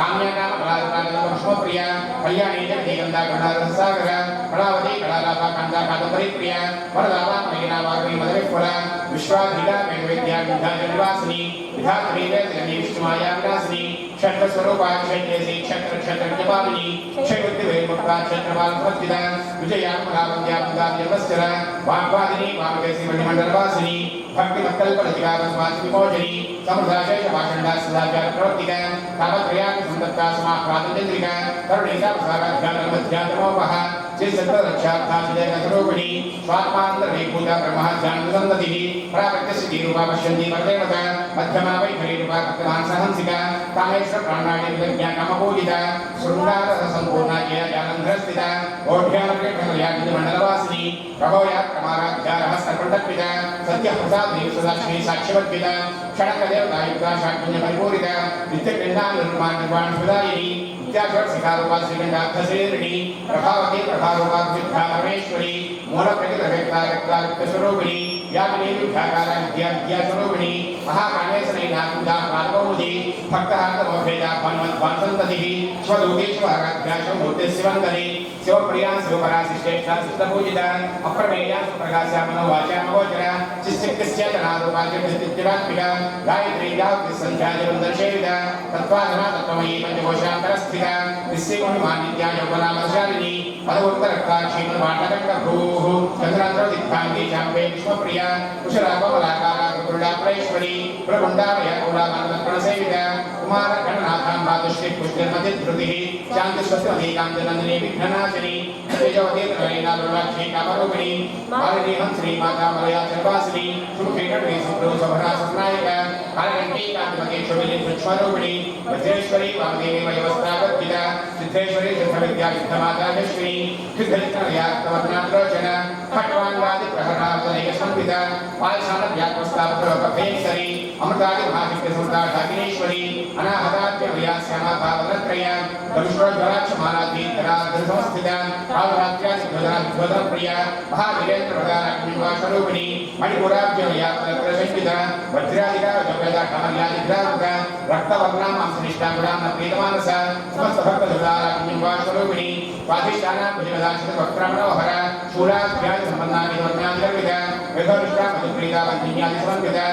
काम्या नाम कलारूपा नमस्मप्रिया कल्याणी जगदीगंधा गणारसागर कलावती कलालाभा कांता कादम्बरी प्रिया वरदावा महीना वाग्मी मदविफला विश्वाधिका वेदविद्या विद्याजनिवासिनी विधात्री वेदगनी विष्णुमाया विलासिनी क्षत्र स्वरूपा क्षत्रेसी क्षत्र क्षत्रज्ञपालिनी क्षयवृत्ति वेदमुक्ता क्षत्रपाल समर्थिता विजया कलावत्या बुद्धाद्यवस्चरा वाग्वादिनी वामकेसी मणिमण्डलवासिनी भक्ति मत्कल्पलतिका वसवासिनी मोचनी समृद्धाशेष भाषण्डा सदाचार प्रवर्तिका तावत्रया संदत्ता समाह्लादचन्द्रिका करुणेशा प्रसादाध्यात्मध्यात्मोपः चित्सत्तरक्षार्था चिदेकरूपिणी स्वात्मान्तर्भूता ब्रह्माध्यात्मसन्दतिः प्राकृत्यसिद्धिरूपा पश्यन्ति परदेवता मध्यमा वैखरीरूपा भक्तवान् सहंसिका कामेश्वर प्राणाय विज्ञा कामपूजिता शृङ्गारसम्पूर्णा जया जालन्धरस्थिता ओढ्यानकृष्णमयागिरिमण्डलवासिनी प्रभोया प्रमाराध्यारः सर्वण्डपिता सत्यप्रसादिनी सदाश्री साक्ष्यवद्पिता क्षणकदेवतायुक्ता शाक्यञ्जपरिपूरिता नित्यपिण्डानिर्माणनिर्वाणसुदायिनी विद्याधर शिखारूपा श्रीगंधार्थश्रीरिणी प्रभावती प्रभारूपा विद्या परमेश्वरी मूलप्रकृतिरव्यक्ता व्यक्ताव्यक्तस्वरूपिणी व्यापिनी विद्याकारा विद्या विद्यास्वरूपिणी महाकामेशनी नाकुदा पार्वती भक्तहार्दमोभेदा भान्वद्भान्सन्ततिः स्वदूतेष्वहराध्याशमूर्तिस्सिवन्दनी शिवप्रिया शिवपराशिष्टेष्ठा सिद्धपूजिता अप्रमेया सुप्रकाशा मनोवाचा मगोचरा चित्तस्य जनारूपा जगद्दित्यात्मिका गायत्री गायत्रीसन्ध्याजवन्दर्शेविता तत्त्वाधना तत्त्वमयी पंचकोशान्तरस्थिता निस्सिंहमानित्या यौवनामशालिनी पदवोत्तरक्ताक्षी मनवाटकङ्कभूः चन्द्रान्द्रदिग्धाङ्गी चाम्बे विश्वप्रिया कुशलापमलाकारा कुरुडापरेश्वरी प्रकुण्डामया कौलामानदर्पणसेविता कुमारगणनाथाम्बादुश्री पुष्टिर्मतिधृतिः शान्तिस्वस्तिमती काञ्चनन्दिनी विघ्ननाशिनी तेजवती त्रयीनादुर्लाक्षी कामरूपिणी मालिनीहं श्रीमाता मलया सर्वासिनी शुभेकटवी सुप्रभुसभरा सत्नायिका कालकण्ठी कान्तिमती शुभिनी सूक्ष्मरूपिणी वज्रेश्वरी वामदेवी वयवस्त्रावद्भिता सिद्धेश्वरी सिद्धविद्या सिद्धमाता यश्विनी सिद्धलिङ्गनयात्तवर्णाद्रोचन खट्वाङ्गादिप्रहरावतनैकसंविता पालशालव्यात्मस्तावतलोकभयेश्वरी अमृतादि महादिव्यसमृताढाकिनेश्वरी अनाहताद्यमया श्यामाभावनत्रया दंष्ट्रोज्वलाक्षमालाधीधराधृतमस्थिता कालरात्र्या सिद्धधराध्वरप्रिया महावीरेन्द्रप्रदाराग्निवासरूपिणी मणिपुराब्जमया तत्रसंविता वज्रादिका जपदा कमल्यादिग्रावका रक्तवर्णामांसनिष्ठां प्रीतमानसा समस्तभक्तधराग्निवासरूपिणी स्वाधिष्ठाना भुजगदाशितवक्त्रमणोहर शूलाभ्यासम्पन्नादिवर्णादिगर्विता वेदनिष्ठा मधुप्रीता वन्दिन्यादिसमन्विता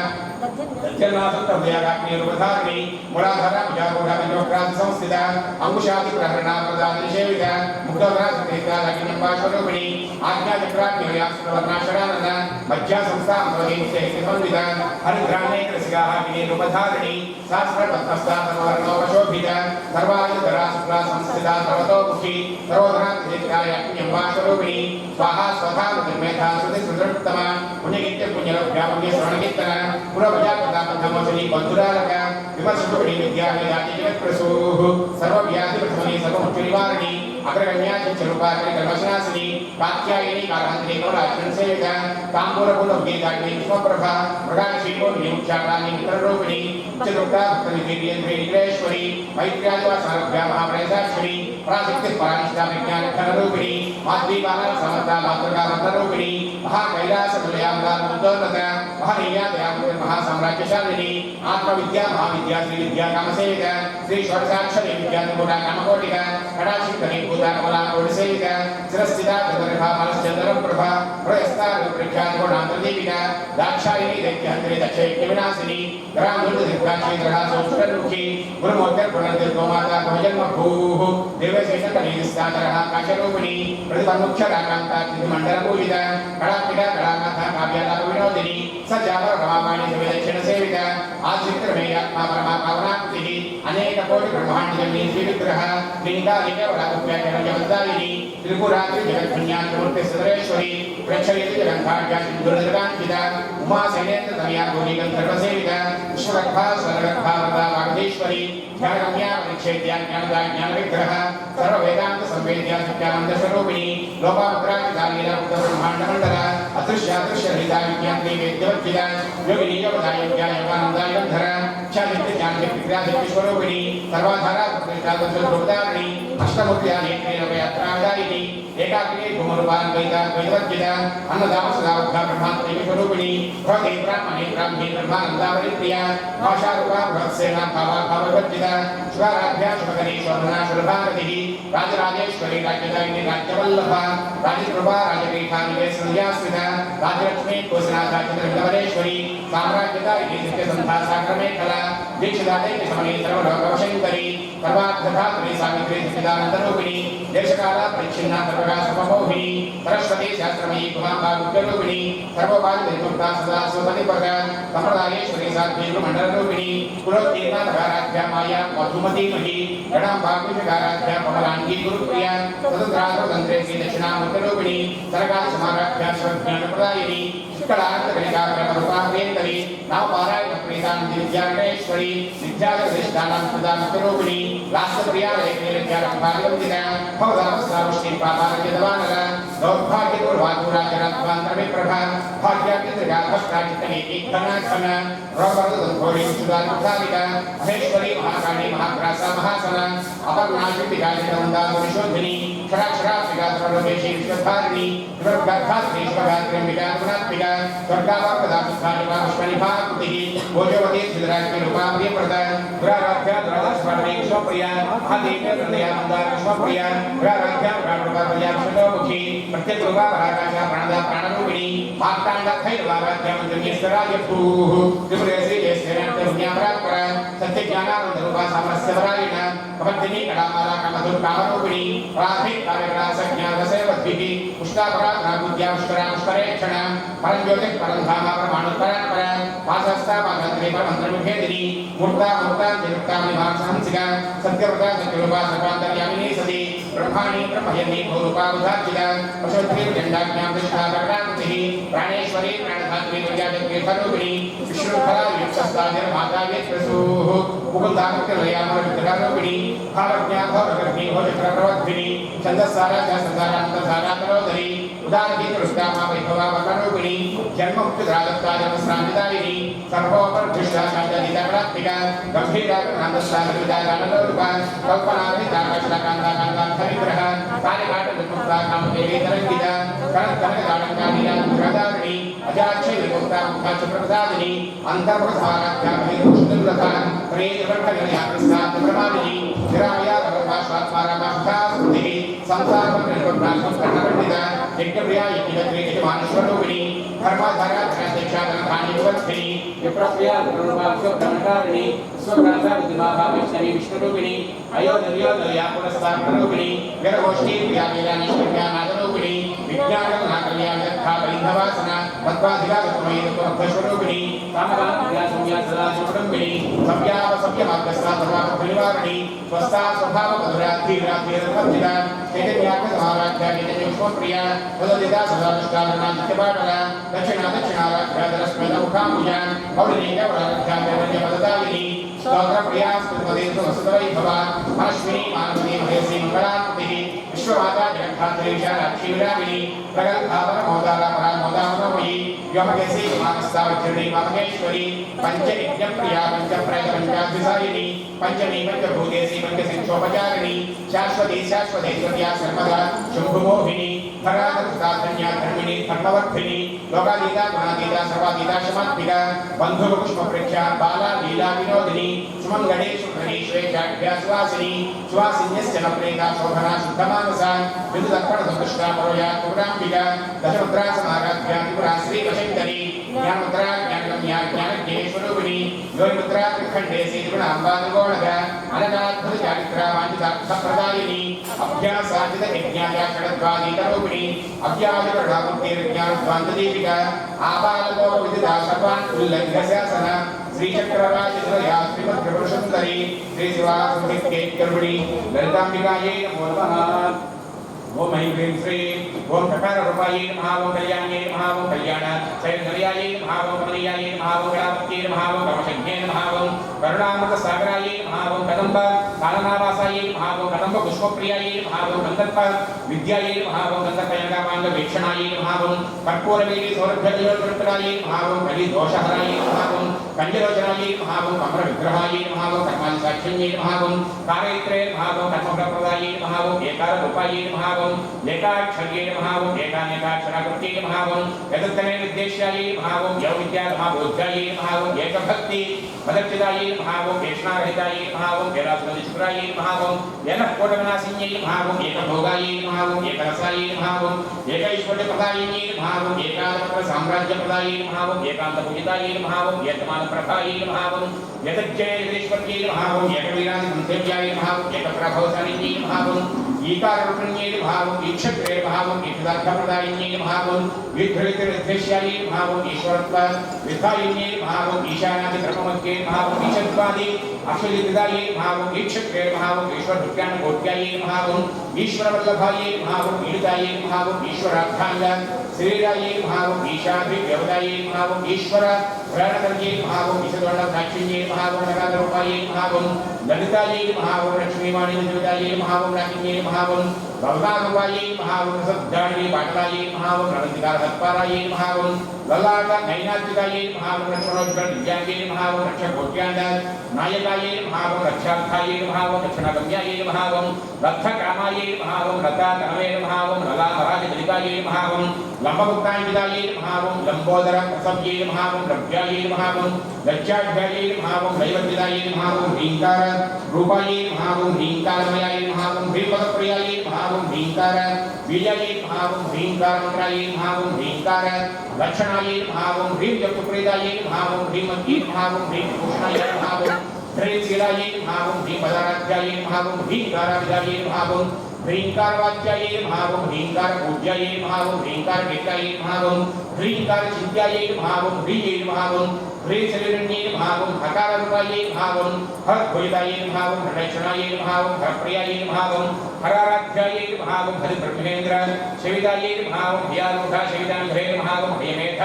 जन्मासुत्तभयागाग्निरूपधारिणी मूलाधारा विजारूढा पंचवक्रादि संस्थिता अंकुशादि प्रहरणा प्रदानिसेविता मुक्तवरा सतीता लग्निम्बाश्वरूपिणी आज्ञाचक्राग्निवर्णाशरानन मज्जा संस्था अमृतींसे समन्विता हरिग्रामेकरसिकाः गिरिरूपधारिणी शास्त्रपत्नस्था सर्ववर्णोपशोभिता सर्वायुधरा शुक्ला संस्थिता सर्वतोमुखी सर्वोधरात्रिकायाग्निम्बाश्वरूपिणी स्वाहा स्वधा मधुर्मेधा श्रुतिसुदृत्तमा पुण्यकीर्त्य पुण्यलभ्या पुण्यश्रवणकीर्तन पुरवजापदापद्धमोचनी बन्धुरालका विमर्शुपिणी विद्यावेदाति जगत्प्रसूः सर्वव्याधिप्रशमनी सर्वमुच्चनिवारिणी अग्रगण्या चिच्चरूपाकरी कर्मशनासिनी कात्यायनी कालान्तिनी कमलाक्षणसेविता ताम्बूलपुलभगीताग्नि विश्वप्रभा मृगाक्षीमोनिमुख्याप्राणि मित्ररूपिणी चित्रुक्ता भक्तविधीर्येन्द्रेश्वरी मैत्र्यादिवासारभ्या महाप्रयसाक्षिणी पराशक्तिः परानिष्ठा विज्ञानघनरूपिणी माध्वीवाहन समर्था मातृका मंत्ररूपिणी महाकैलासमलयाम्बामुदोन्नता महनीया दयामूर्ति महासाम्राज्यशालिनी आत्मविद्या महाविद्या श्रीविद्या कामसेविता श्री षोडशाक्षरी विद्या त्रिपुटा कामकोटिका कटाक्षिकरी भूता कमला कोटिसेविता शिरस्थिता चतुर्भा मनश्चन्द्रप्रभा प्रयस्ता प्रख्यात गुणान्तर्देविका दाक्षायिनी दैत्यहन्त्री दक्षयज्ञविनाशिनी ग्रामदुर्गदिग्गाक्षेत्रहा संस्कृतमुखी गुरुमोत्तरपुरन्तिर्गोमाता भजन्मभूः देवशेषकलीस्तातरः काशरूपिणी प्रतिपन्मुख्यराकान्ता चिन्मण्डलपूजिता कलापिता कलानाथा काव्यालापविनोदिनी सज्जावर रमापाणि सविदक्षिणसेविता आश्रित्रमेयात्मा परमा पावनाकृतिः अनेककोटिब्रह्माण्डजननी श्रीविग्रह लिङ्गालिङ्गवरागव्याख्यानजगद्दायिनी त्रिपुरात्रि जगत्कन्यात्रिमूर्तिसुरेश्वरी प्रेक्षयति जगन्धाढ्या सिन्धुर्निर्गान्विता उमासेनेन्द्रतनया गौरीगन्धर्वसेविता विश्वगर्भा स्वर्गर्भा वरदा वागधीश्वरी ध्यानगम्या परिच्छेद्या ज्ञानदा ज्ञानविग्रह सर्ववेदान्त संवेद्या सत्यानन्दस्वरूपिणी लोपामुद्रादिदालीला ब्रह्माण्डमण्डल अदृश्यादृश्यरहिता विज्ञात्री वेद्यवद्विदा योगिनी योगदा योग्या योगानन्दा योगधर ख्यातित्य ज्ञानविग्रहादिस्वरूपिणी सर्वाधारा प्रतिष्ठादृश्यरूपधारिणी अष्टमूर्त्या नेत्रेणवयात्रादायिनी एकाग्रे भूमरूपान्विता वैद्यवद्विदा अन्नदामसदावद्धा ब्रह्मात्मैकस्वरूपिणी भवति ब्राह्मणे ब्राह्मी ब्रह्मानन्दावरिप्रिया भाषारूपा बृहत्सेना भावा भाववद्विदा शुभाराध्या शुभकरी शोभना शुभभारतिः राजराजेश्वरी राज्यदायिनी राज्यवद्विदा वल्लभ राजकृपा राजपीठानिवेशनयास्मिन राजलक्ष्मी कोसनाथा चंद्रवरेश्वरी साम्राज्यता इति संधा सागरमेखला दीक्षिताते समये सर्वलोकवशंकरी सर्वार्थधात्री सावित्री चिदानंदरूपिणी देशकाला परिच्छिन्ना सर्वगासमोहिनी सरस्वती शास्त्रमयी कुमाम्बा गुप्तरूपिणी सर्वोपाधिदेवता सदा स्वपतिपद संप्रदायेश्वरी साध्वी ब्रह्मण्डलरूपिणी कुलोत्तीर्णा नगाराध्या माया मधुमती मही गणाम्बा कुशगाराध्या कमलांगी गुरुप्रिया स्वतंत्रास्वतंत्रेसी दक्षिणामूर्तिरूपिणी सरकाशमाराध्या सर्वज्ञानप्रदायिनी शुक्लार्ककलिका ब्रह्मरूपाभ्यन्तरी नामपारायणप्रीतानन्दी विद्यागणेश्वरी विद्यागणेशदानां प्रदानरूपिणी राष्ट्रप्रिया लेखनीलज्ञानभाग्यवन्दिता भवदामस्तावृष्टि पापारजदवानर दौर्भाग्यदुर्वादुराजनात्मान्तरविप्रभा भाग्याग्निर्गाभस्ताचित्तनीति घनाघन रवरदुर्घोरी सुधानुधारिका महेश्वरी महाकाली महाग्रासा महासना अपर्णाशक्तिगालिनवन्दाविशोधिनी क्षराक्षरात्मिका विश्वधारिणी विवर्गाधात्री शिवगात्रिम्बिका गुणात्मिका स्वर्गावर्गदासुद्धानिका विश्वनिभाकृतिः भोजवती सिद्धराज्ञरूपा प्रियप्रदा गुराराध्या दुराधस्मरणे विश्वप्रिया महादेव्य हृदयानन्दा विश्वप्रिया गुराराध्या गुरारूपा विश्वमुखी प्रत्यग्रूपा पराकाशा प्रणदा प्राणरूपिणी मार्ताण्डा खैरवाराध्या मन्दिरेश्वरायभूः त्रिपुरेशी जयश्रीनाथपुण्यापरात्पर सत्यज्ञानानन्दरूपा सामरस्यपरायण कमर्दिनी कलामाला कामधुर्कामरूपिणी प्राथमिक कार्यकलासज्ञानरसेवद्भिः पुष्टापरात्नाबुद्ध्या पुष्करामुष्करेक्षण परञ्ज्योतिः परन्धामा परमाणुपरात्पर वासस्था वासन्त्री परमन्त्रविभेदिनी मूर्ता मूर्तान्तिरुक्ता विभागसहंसिका सत्यव्रता सत्यरूपा सर्वान्तर्यामिनी सती ब्रह्माणि ब्रह्मयन्नी भूरूपा बुधार्चिता पशुत्री चण्डाज्ञां दृष्टा प्रकटाकृतिः प्राणेश्वरी प्राणधात्री विद्याजगीर्थरूपिणी विष्णुफला युक्तस्तादिर्माता वेत्रसूः मुकुन्दामुक्तिलयामरविग्रहरूपिणी भावज्ञा भवगर्भिणी भोजप्रप्रवद्भिनी छन्दस्साराध्या संसारान्तधारातरोदरी उदारगीतरुष्टामा वैभवा वक्ररूपिणी जन्ममुक्तिदादत्ता जन्मश्रान्तिदायिनी सर्वोपरिष्ठा शान्तिदात्मिका गम्भीरा करुणान्दस्ता गानलोरूपा कल्पनाभिताकाशकान्ताकान्तार्थविग्रह कालिकाटविमुक्ता कामदेवी तरङ्गिता कनकगाढङ्गानीला विग्रहधारिणी अजाक्षय विमुक्ता मुखाचप्रप्रसादिनी अन्तर्प्रसाराध्या भैरवकृष्णदुरथा प्रेतवर्गनिलया प्रसादप्रमादिनी निरामया सर्वभास्वात्मारामाष्टास्मृतिः संसारपरिवर्तनार्थं कर्णपण्डिता यज्ञप्रिया यज्ञवत्री यजमानस्वरूपिणी धर्माधारा धनाध्यक्षा धनधान्य विवर्धिनी विप्रप्रिया विप्ररूपाक्षोभ्रमकारिणी स्वप्रासा बुद्धिमाभाविष्णवी विष्णुरूपिणी अयोधर्योदया पुरस्तारूपिणी वीरगोष्ठी प्रियालीलानीश्वर्या नादरूपिणी विज्ञानगुणाकल्याणयत्था परिन्धवासना मध्वाधिकागतमयीरूपमध्यस्वरूपिणी कामकामक्रियासंज्ञा सदा सुकुटुम्बिनी सव्यावसव्यमार्गस्था सर्वापरिवारिणी स्वस्था स्वभावमधुराधीराधीरवर्जिता चैतन्यात्मसमाराध्या चैतन्यविश्वप्रिया तदोदिता सदानुष्ठाननादित्यपाटला दक्षिणादक्षिणाराध्यादरस्मैतमुखाम्बुजा कौलिनीकवराध्या दैवन्यपददायिनी स्तोत्रप्रिया स्तुतिमदेशुवसुतवैभवा मनश्विनी मानवती महेशी मङ्गलाकृतिः विश्वमाता जगद्धात्री विशालाक्षी विरामिनी प्रगल्भावनमोदाला परामोदामनोमयी व्योमकेशी मानस्तावज्जनी वामकेश्वरी पञ्चयज्ञप्रिया पञ्चप्रैतपञ्चाद्विसायिनी पंचमी पंचभूतेशी पंचसिंहोपचारिणी शाश्वती शाश्वतेश्वर्या सर्वदा शंभुमोहिनी धराधृताधन्या धर्मिणी धर्मवर्धिनी लोकातीता गुणातीता सर्वातीता शमात्मिका बन्धुपुष्पप्रेक्षा बाला लीला विनोदिनी सुमंगले शुभ्रणी श्वेताढ्या सुवासिनी सुवासिन्यस्य नप्रेता शोभना शुद्धमानसा बिन्दुदर्पणसंकृष्टा परोया कुराम्बिका दशमुद्रा समाराध्या त्रिपुरा श्रीवशङ्करी ज्ञानमुद्रा ज्ञानगम्या ज्ञानज्ञेश्वरूपिणी योनिमुद्रा त्रिखण्डेशी त्रिगुणाम्बा त्रिगोणगा अननाद्भुतचारित्रा वाञ्छितार्थप्रदायिनी अभ्यासार्जित यज्ञायाक्षणद्वादीतरूपिणी अभ्यासकरुणामुक्तिर्ज्ञानद्वान्तदीपिका आबालको विदिता सर्वान् उल्लङ्घ्यशासन श्रीचक्रराजधरया श्रीमद्प्रभुसुन्दरी श्रीशिवासुमहित्केत्कर्मणि ललिताम्बिकायै नमो नमः। ओम ऐं ह्रीं श्रीं ओम ककाररूपायै नमः ओम कल्याण्यै नमः ओम कल्याण शैलधर्यायै नमः ओम कमनीयायै नमः ओम कलावत्यै नमः ओम कर्मशज्ञै नमः ओम करुणामृतसागरायै नमः ओम कदम्ब कालनावासायै नमः ओम कदम्ब पुष्पप्रियायै नमः ओम कन्दर्प विद्यायै नमः ओम कन्दर्पयङ्गामाङ्गवीक्षणायै नमः ओम कर्पूरवेली सौरभ्यजयोत्कृष्टायै नमः ओम कलिदोषहरायै नमः ओम कञ्जलोचनायै नमः ओम कमलविग्रहायै नमः ओम कर्मादिसाक्षिण्यै नमः ओम कारयित्रे नमः ओम कर्मप्रदायै नमः ओम एकाररूपायै नमः ओम एकाक्षर्ये नमः ओम एकानेकाक्षराकृत्ये नमः ओम यदुत्तमे विद्येश्यायै नमः ओम यौविद्याधमाबोध्यायै नमः ओम एकभक्ति मदक्षितायै नमः ओम वेषणारहितायै महावं वेलासुरदिशुरायै महावं येनकोटविनाशिन्यै महावं एकभोगायै महावं एकरसायै महावं एकैश्वर्यप्रदायिन्यै महावं एकादपत्रसाम्राज्यप्रदायै महावं एकान्तपूजितायै महावं यतमानप्रथायै महावं यतज्जयेश्वर्यै महावं एकवीरादिसंसेव्यायै महावं एकप्रभवसारिण्यै महावं ईकाररूपिण्यै महावं ईक्षत्रे महावं ईक्षदार्थप्रदायिन्यै महावं विद्धिरिद्धिश्यायै महावं ईश्वरत्व विद्धायिन्यै महावं ईशानादिक्रममग्ये महावं ईशत्वादि अक्षयविदायै महावं ईक्षत्रे महावं ईश्वरभृत्यान्नकोट्यायै महावं ईश्वरवल्लभायै महावं ईडितायै महावं ईश्वरार्थाङ्ग श्रीरायै महावं ईशाभिव्यवदायै महावं ईश्वर प्रणतर्यै महावं ईशद्वर्णदाक्षिण्यै महावं नगाधरूपायै महावं ललितायै महावं लक्ष्मीवाणीदेवतायै महावं राकिन्यै महावं ललितारूपायै महावं सद्दायै पाटलायै महावं नरन्तिकारहत्पारायै महावं ललाट नैनात्रिकायै महावं लक्ष्मणोज्ज्वलविद्यायै महावं रक्षकोट्यान्द नायकायै महावं रक्षार्थायै महावं रक्षणगम्यायै महावं रक्षकामायै महावं लतातनवे महावं ललामराजदलिकायै महावं लम्बभुक्तान्वितायै महावं लम्बोदर प्रसव्यै महावं रव्यायै महावं लज्जाढ्यायै महावं दैवद्वितायै महावं ह्रीङ्कार रूपायै महावं ह्रीङ्कारमयायै महावं ह्रीपदप्रियायै महावं ह्रीङ्कार बीजायै महावं ह्रीङ्कारमन्त्रायै महावं ह्रीङ्कार लक्षणायै महावं ह्रीं जप्तप्रीतायै महावं ह्रीमन्त्यै महावं ह्रीं भूषणायै महावं ह्रीशीलायै महावं ह्रीपदाराध्यायै महावं ह्रीङ्काराविदायै महावं ह्रीङ्कारवाच्यायै महावं ह्रीङ्कारपूज्यायै महावं ह्रीङ्कारवेत्यायै महावं ह्रीङ्कारचिन्त्यायै महावं ह्रीयै महावं ह्रीशरीरण्यै महावं हकाररूपायै महावं हरद्वैतायै महावं हरलक्षणायै महावं हरप्रियायै महावं हराराध्यायै महावं हरिब्रह्मेन्द्र शवितायै महावं हयारूढा शविताङ्घ्रे महावं हयमेध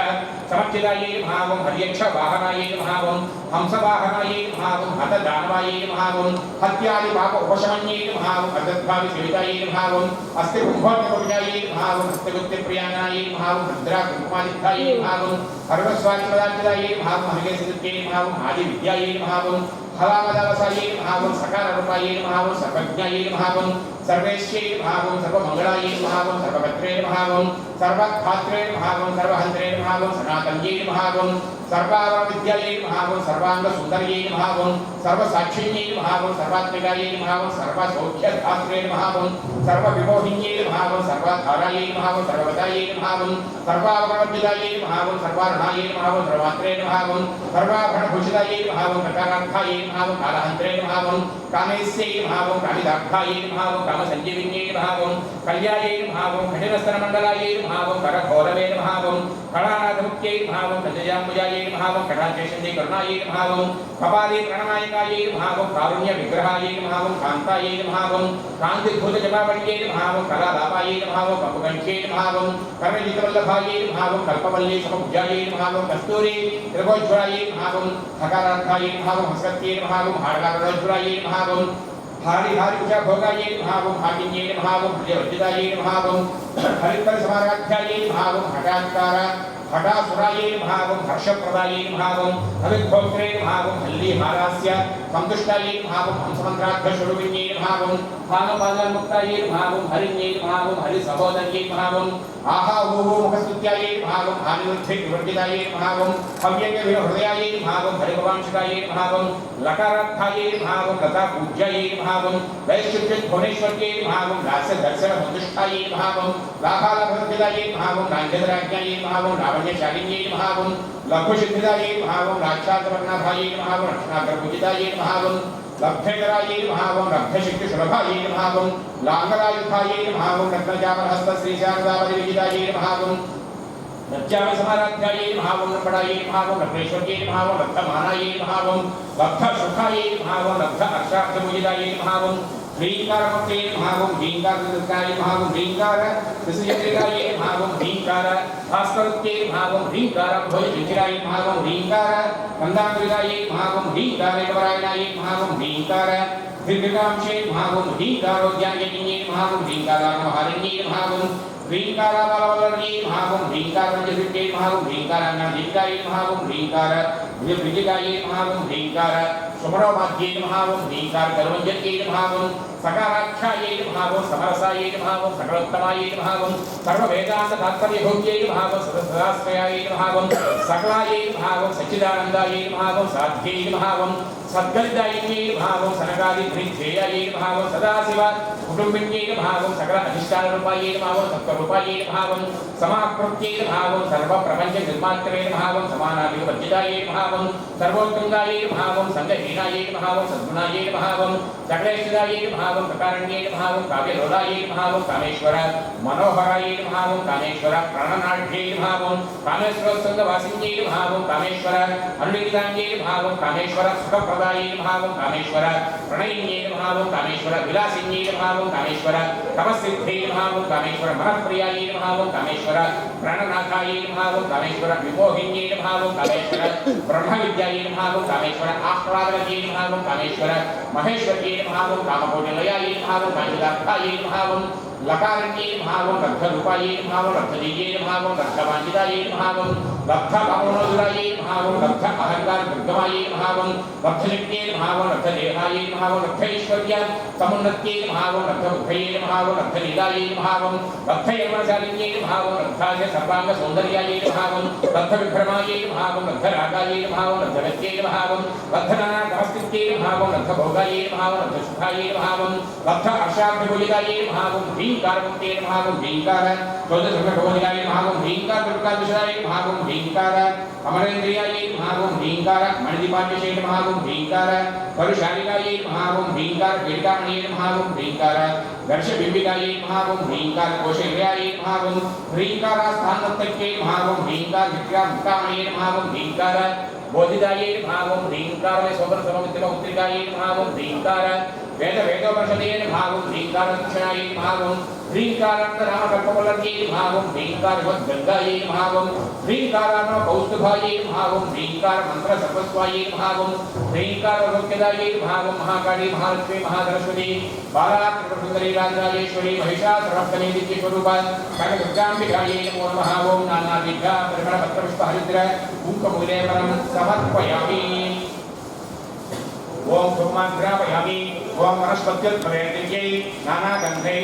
समर्चितायै महावं हर्यक्षवाहनायै महावं हंसवाहनायै महावं हतदानवायै महावं हत्यादिपाप उपशमन्यै महावं हरदद्भावि शवितायै महावं अस्ति कुम्भोत्तमविजयायै महावं हस्तगुप्तप्रियाङ्गायै महावं भद्रा कुङ्कुमादित्यायै महावं हर्वस्वादिपदार्थितायै महावं हरिकेशदत्यै महावं आदिविद्यायै महावं हलामदावसायै महावं सकाररूपायै महावं सर्वज्ञायै महावं सर्वेश्यै महावं सर्वमङ्गलायै महावं सर्वभद्रे महावं सर्वधात्रे महावं सर्वहन्त्रे महावं सनातन्यै महावं सर्वावरविद्यायै महावं सर्वाङ्गसुन्दर्यै महावं सर्वसाक्षिण्यै महावं सर्वात्मिकायै महावं सर्वसौख्यधात्रे महावं सर्वविमोहिन्यै महावं सर्वाधारायै महावं सर्ववदायै महावं सर्वावरविद्यायै महावं सर्वार्णायै महावं सर्वात्रे महावं सर्वाभरणभूषितायै महावं प्रकारार्थायै महावं कालहन्त्रे महावं कामेस्यै महावं कामिदार्थायै महावं कामसञ्जीविन्यै महावं कल्यायै महावं कठिनस्तनमण्डलायै महावं करघोरवे महावं कलानाथमुख्यै महावं कञ्जयाम्बुजायै महावं कटाक्षेशन्यै करुणायै महावं कपाले प्रणनायकायै महावं कारुण्यविग्रहायै महावं कान्तायै महावं कान्तिभूतजपावल्यै महावं कलालापायै महावं कपुकण्ठ्यै महावं कर्मजितवल्लभायै महावं कल्पवल्यै समभुजायै महावं कस्तूरी त्रिभुज्वलायै महावं हकारार्थायै महावं हस्कत्यै महावं हाडकारोज्वलायै महावं हारिहारिजा भोगायै महावं हाकिन्यै महावं हरिवर्जितायै महावं हरिपरिसमाराध्यायै महावं हठात्कार हठासुरायै महावं हर्षप्रदायै महावं हविर्भोक्त्रे महावं हल्लीहारास्य सन्तुष्टायै महावं हंसमन्त्रार्थस्वरूपिण्यै महावं भागपादमुक्तायै महावं हरिण्यै महावं हरिसहोदर्यै महावं आहावोः मुखस्तुत्यायै महावं आनिवृद्धिविवर्जितायै महावं हव्यङ्गविहृदयायै महावं हरिभवांशिकायै महावं लकारार्थायै महावं लतापूज्यायै महावं वैश्चित्रिभुवनेश्वर्यै महावं लास्यदर्शनसन्तुष्टायै महावं लाभालभवर्जितायै महावं लाञ्छदराज्ञायै महावं लावण्यशालिन्यै महावं लघुसिद्धिदायै महावं राक्षासवर्णाभायै महावं रक्षणाकरपूजितायै महावं लब्धेतरायै महावं लब्धशक्तिसुलभायै महावं लाङ्गलायुधायै महावं रत्नजामरहस्तश्रीशारदावलिविजितायै महावं लज्जामसमाराध्यायै महावं लम्बडायै महावं लब्धेश्वर्यै महावं लब्धमानायै महावं लब्धसुखायै महावं लब्ध अर्षार्थपूजितायै महावं ह्रीङ्कारमूर्त्यै महावं ह्रीङ्कारदुर्गायै महावं ह्रीङ्कार कृष्णचन्द्रिकायै महावं ह्रीङ्कार भास्करत्यै महावं ह्रीङ्कार भोजचिन्तिरायै महावं ह्रीङ्कार कन्दाङ्गविदायै महावं ह्रीङ्कारेकपरायणायै महावं ह्रीङ्कार दीर्घकांक्षै महावं ह्रीङ्कारोद्यायज्ञै महावं ह्रीङ्कारागमहारिण्यै महावं ह्रीङ्काराबलवल्लभ्यै महावं ह्रीङ्कारमञ्जसिद्ध्यै महावं ह्रीङ्काराङ्गनादिकायै महावं ह्रीङ्कार विजिकायै महावं ह्रीङ्कार सुमरोमाद्यै नमः ओम ह्रींकार कर्मज्ञयै नमः ओम सकाराख्यायै नमः ओम समरसायै नमः ओम सकलोत्तमायै नमः ओम सर्ववेदांत तात्पर्यभोग्यै नमः ओम सदाश्रयायै नमः ओम सकलायै नमः ओम सच्चिदानन्दायै नमः ओम साध्यै नमः ओम सद्गलितायै नमः ओम सनकादि धृत्ययै नमः ओम सदाशिव कुटुम्बिन्यै नमः ओम सकल अधिष्ठानरूपायै नमः ओम सत्त्वरूपायै नमः ओम समाकृत्यै नमः ओम सर्वप्रपञ्च निर्मात्रे नमः ओम समानाधिवर्जितायै नमः ओम सर्वोत्तङ्गायै नमः ओम संगहीनायै नमः ओम सद्गुणायै नमः ओम सकलेशिदायै नमः ओम प्रकारण्यै नमः ओम काव्यलोलायै नमः ओम कामेश्वर मनोहरायै नमः ओम कामेश्वर प्राणनाढ्यै नमः ओम कामेश्वर संगवासिन्यै नमः ओम कामेश्वर अनुलिताङ्गै नमः ओम कामेश्वर सुखप्रदायै नमः ओम कामेश्वर प्रणयिन्यै नमः ओम कामेश्वर विलासिन्यै नमः ओम कामेश्वर तपस्सिद्धयै नमः ओम कामेश्वर मनःप्रियायै नमः ओम कामेश्वर प्राणनाथायै नमः ओम कामेश्वर विमोहिन्यै नमः ओम कामेश्वर ब्रह्मविद्यायै नमः ओम कामेश्वर आह्लादयै नमः ओम कामेश्वर महेश्वर्यै नमः ओम कामकोटिलयायै नमः ओम काञ्चिदार्थायै नमः ओम लकारिण्यै नमः ओम लब्धरूपायै नमः ओम लब्धदीयै नमः ओम लब्धवाञ्छितायै नमः ओम लब्धकामोनोदरायै नमः ओम लब्ध अहंकार दुर्गमायै नमः ओम लब्धनित्यै नमः ओम लब्धदेहायै नमः ओम लब्धैश्वर्य समुन्नत्यै नमः ओम लब्धबुद्धये नमः ओम लब्धलीलायै नमः ओम लब्धयवनशालिन्यै नमः ओम लब्धाय सर्वांग सौन्दर्यायै नमः ओम लब्धविभ्रमायै नमः ओम लब्धरागायै नमः ओम लब्धगत्यै नमः ओम लब्धनानागमस्तित्यै नमः ओम लब्धभोगायै नमः ओम लब्धसुखायै नमः ओम लब्ध अर्षाभ्यभुजितायै नमः ओम ह्रींकारमुक्त्यै नमः ओम ह्रींकार चौदशभ्यभुजितायै नमः ओम ह्रींकार दुर्गादिशायै नमः ओम ह्रींकार अमरेन्द्रियायै नमः ओम ह्रींकार मणिदीपाद्यशै नमः ओम ह्रींकार परुशालिकायै नमः ओम ह्रींकार वेदिकामणियै नमः ओम ह्रींकार दर्शबिम्बिकायै नमः ओम ह्रींकार कोशेन्द्रियायै नमः ओम ह्रींकारास्थानतत्त्वै नमः ओम ह्रींकार विद्यामुक्तामणियै नमः ओम ह्रींकार बोधिदायै नमः ओम ह्रींकार में सोबन सममुत्तिकायै नमः ओम ह्रींकार वेद वेदोपनिषदे नमः ओम ह्रींकार दक्षिणायै नमः ओम ह्रींकारान्तरामकल्पवल्लभ्यै नमः ओम ह्रींकार गंगायै नमः ओम ह्रींकारान कौस्तुभायै नमः ओम ह्रींकार मंत्र सर्वस्वायै नमः ओम ह्रींकार रोक्यदायै नमः ओम महाकाली महालक्ष्मी महासरस्वती बाला त्रिपुरसुन्दरी राजराजेश्वरी महिषासुरमर्दिनी दिव्यस्वरूपा कनकदुर्गाम्बिकायै नमो नमः ओम नानाविध परिमलपत्रपुष्पहरिद्र कुङ्कुमूलेपरं समर्पयामि ओम धूमाग्रापयामि ओम वनस्पत्युत्पलेन्द्रियै नानागन्धै